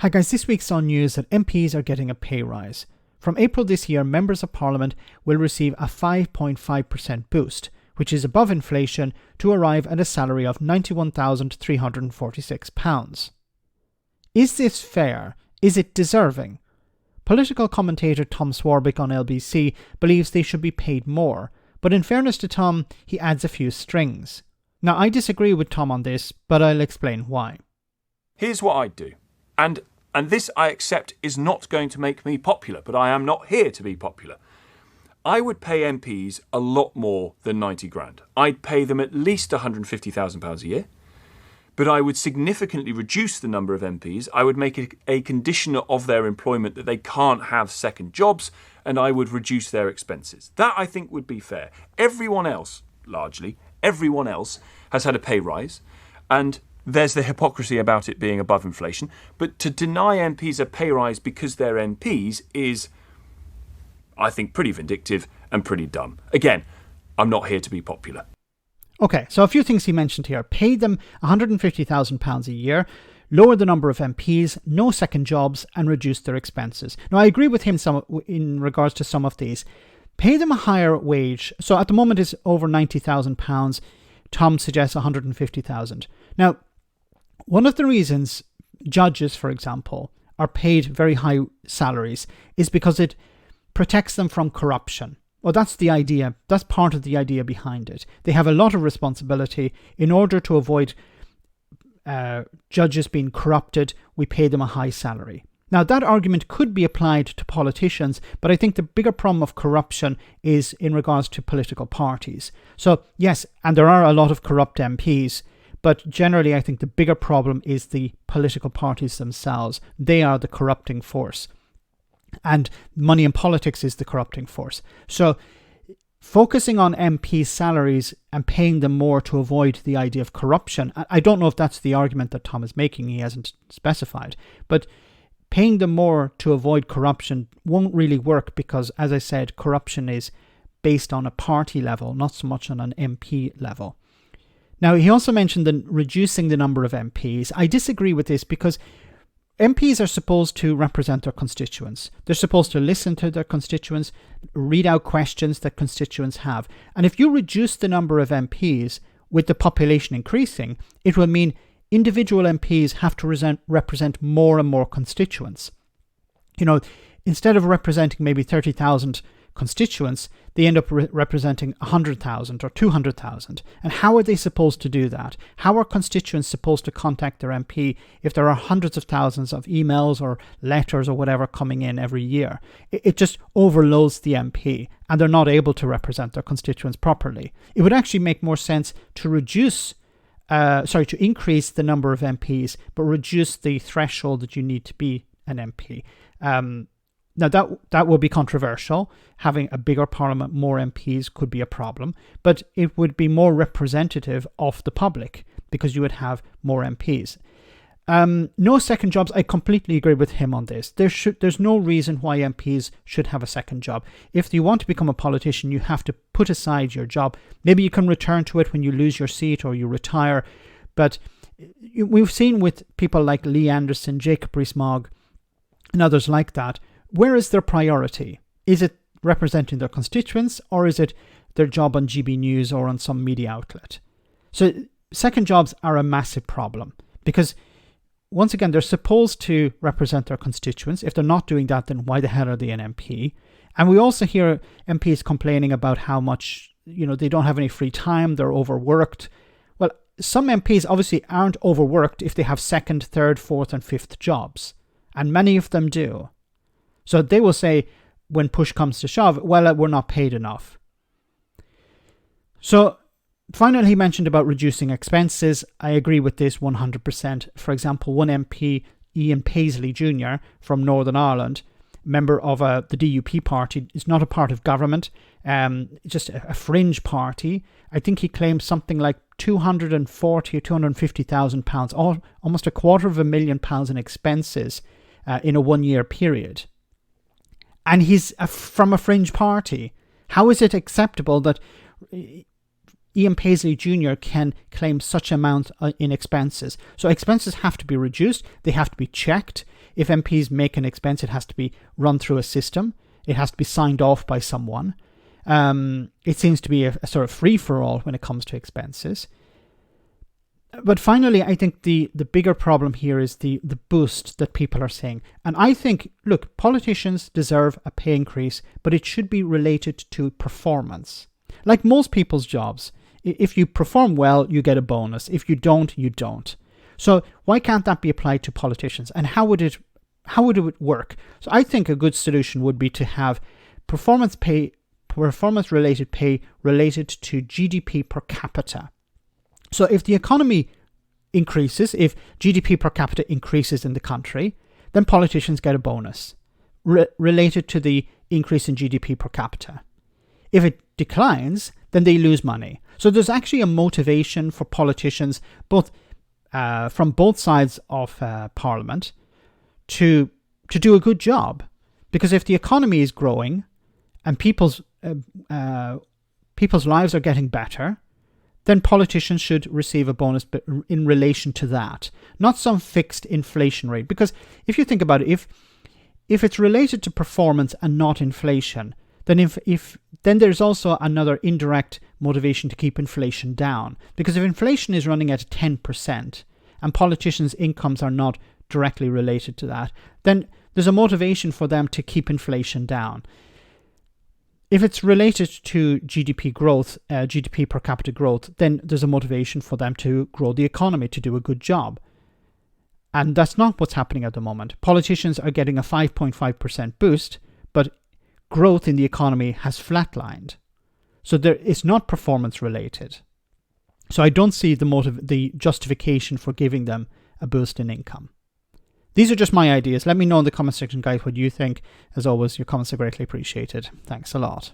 Hi guys, this week's on news that MPs are getting a pay rise. From April this year, members of Parliament will receive a 5.5% boost, which is above inflation, to arrive at a salary of £91,346. Is this fair? Is it deserving? Political commentator Tom Swarbrick on LBC believes they should be paid more, but in fairness to Tom, he adds a few strings. Now, I disagree with Tom on this, but I'll explain why. Here's what I'd do. And this, I accept, is not going to make me popular, but I am not here to be popular. I would pay MPs a lot more than 90 grand. I'd pay them at least £150,000 a year, but I would significantly reduce the number of MPs. I would make it a condition of their employment that they can't have second jobs, and I would reduce their expenses. That, I think, would be fair. Everyone else, largely, everyone else has had a pay rise, and there's the hypocrisy about it being above inflation, but to deny MPs a pay rise because they're MPs is, I think, pretty vindictive and pretty dumb. Again, I'm not here to be popular. Okay, so a few things he mentioned here. Pay them £150,000 a year, lower the number of MPs, no second jobs, and reduce their expenses. Now, I agree with him in regards to some of these. Pay them a higher wage. So at the moment it's over £90,000. Tom suggests £150,000. Now, one of the reasons judges, for example, are paid very high salaries is because it protects them from corruption. Well, that's the idea. That's part of the idea behind it. They have a lot of responsibility. In order to avoid judges being corrupted, we pay them a high salary. Now, that argument could be applied to politicians, but I think the bigger problem of corruption is in regards to political parties. So, yes, and there are a lot of corrupt MPs, but generally I think the bigger problem is the political parties themselves. They are the corrupting force. And money in politics is the corrupting force. So focusing on MP salaries and paying them more to avoid the idea of corruption, I don't know if that's the argument that Tom is making, he hasn't specified, but paying them more to avoid corruption won't really work because, as I said, corruption is based on a party level, not so much on an MP level. Now, he also mentioned reducing the number of MPs. I disagree with this because MPs are supposed to represent their constituents. They're supposed to listen to their constituents, read out questions that constituents have. And if you reduce the number of MPs with the population increasing, it will mean individual MPs have to represent more and more constituents. You know, instead of representing maybe 30,000 constituents, they end up representing 100,000 or 200,000. And how are they supposed to do that? How are constituents supposed to contact their MP if there are hundreds of thousands of emails or letters or whatever coming in every year? It just overloads the MP and they're not able to represent their constituents properly. It would actually make more sense to increase the number of MPs, but reduce the threshold that you need to be an MP. Now, that will be controversial. Having a bigger parliament, more MPs could be a problem, but it would be more representative of the public because you would have more MPs. No second jobs. I completely agree with him on this. There's no reason why MPs should have a second job. If you want to become a politician, you have to put aside your job. Maybe you can return to it when you lose your seat or you retire. But we've seen with people like Lee Anderson, Jacob Rees-Mogg, and others like that, where is their priority? Is it representing their constituents or is it their job on GB News or on some media outlet? So second jobs are a massive problem because, once again, they're supposed to represent their constituents. If they're not doing that, then why the hell are they an MP? And we also hear MPs complaining about how much, they don't have any free time, they're overworked. Well, some MPs obviously aren't overworked if they have second, third, fourth and fifth jobs. And many of them do. So they will say, when push comes to shove, well, we're not paid enough. So finally, he mentioned about reducing expenses. I agree with this 100%. For example, one MP, Ian Paisley Jr. from Northern Ireland, member of the DUP party, is not a part of government, just a fringe party. I think he claimed something like £240,000 or £250,000, almost £250,000 in expenses in a 1 year period. And he's from a fringe party. How is it acceptable that Ian Paisley Jr. can claim such amount in expenses. So expenses have to be reduced. They have to be checked. If MPs make an expense, it has to be run through a system. It has to be signed off by someone. It seems to be a sort of free-for-all when it comes to expenses. But finally, I think the bigger problem here is the boost that people are saying. And I think, look, politicians deserve a pay increase, but it should be related to performance. Like most people's jobs, if you perform well, you get a bonus. If you don't, you don't. So why can't that be applied to politicians? And how would it work? So I think a good solution would be to have performance-related pay related to GDP per capita. So if the economy increases, if GDP per capita increases in the country, then politicians get a bonus related to the increase in GDP per capita. If it declines, then they lose money. So there's actually a motivation for politicians, both from both sides of Parliament, to do a good job. Because if the economy is growing and people's lives are getting better, then politicians should receive a bonus in relation to that, not some fixed inflation rate. Because if you think about it, if it's related to performance and not inflation, then then there's also another indirect motivation to keep inflation down. Because if inflation is running at 10% and politicians' incomes are not directly related to that, then there's a motivation for them to keep inflation down. If it's related to GDP growth, GDP per capita growth, then there's a motivation for them to grow the economy, to do a good job. And that's not what's happening at the moment. Politicians are getting a 5.5% boost, but growth in the economy has flatlined. So it's not performance related. So I don't see the justification for giving them a boost in income. These are just my ideas. Let me know in the comment section, guys, what you think. As always, your comments are greatly appreciated. Thanks a lot.